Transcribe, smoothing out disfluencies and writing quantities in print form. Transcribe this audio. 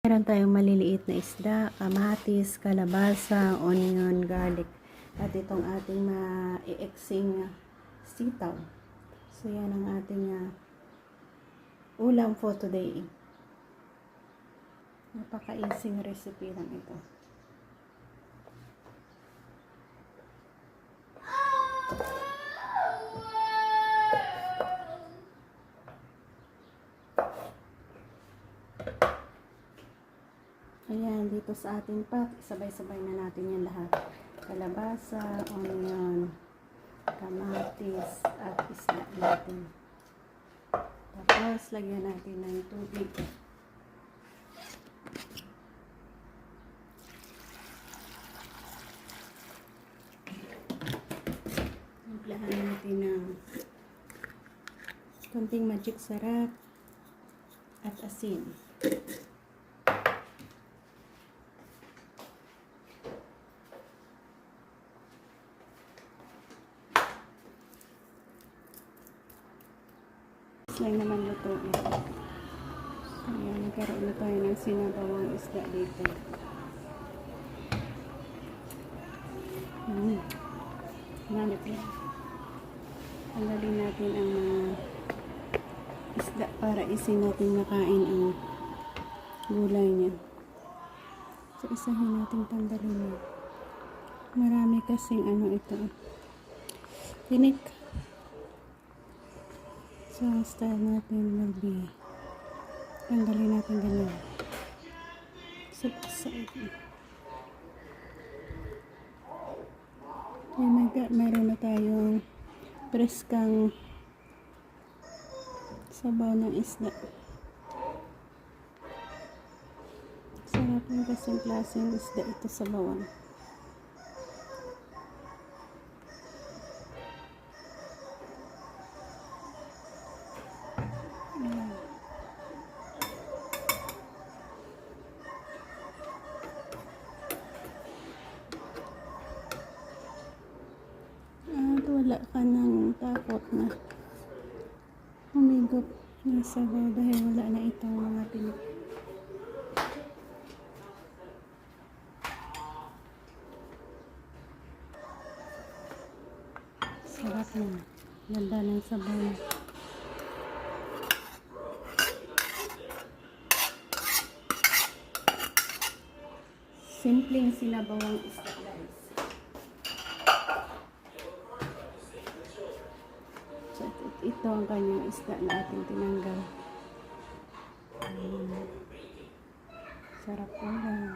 Meron tayong maliliit na isda, kamatis, kalabasa, onion, garlic. At itong ating ma-i-exing sitaw. So yan ang ating ulam for today. Napaka-easy recipe lang ito. Ayan, dito sa ating pot, sabay-sabay na natin yan lahat. Kalabasa, onion, kamatis, at isda natin. Tapos, lagyan natin ng tubig. Timplahan natin ng konting magic sarap at asin. Lang naman lutuin. Ayan, nagkaroon na tayo ng sinabawang isda dito. Manip lang. Tanggalin natin ang mga isda para isin natin makain ang gulay niya. So, isahin natin tanggalin niya. Marami kasing ito. Tinik. So, ang style natin will be tanggalin natin ganyan. So, oh my God, mayroon na tayong preskang sabaw ng isda. Sarap yung kasing klaseng isda ito sa bawang. Wala ka nang takot na humigop na sabaw dahil wala na itong mga tinik. Sarap na. Ganda ng sabaw. Simpleng sinabawang isda, guys. So, ito ang kanyang isda na ating tinanggal. Sarap po lang.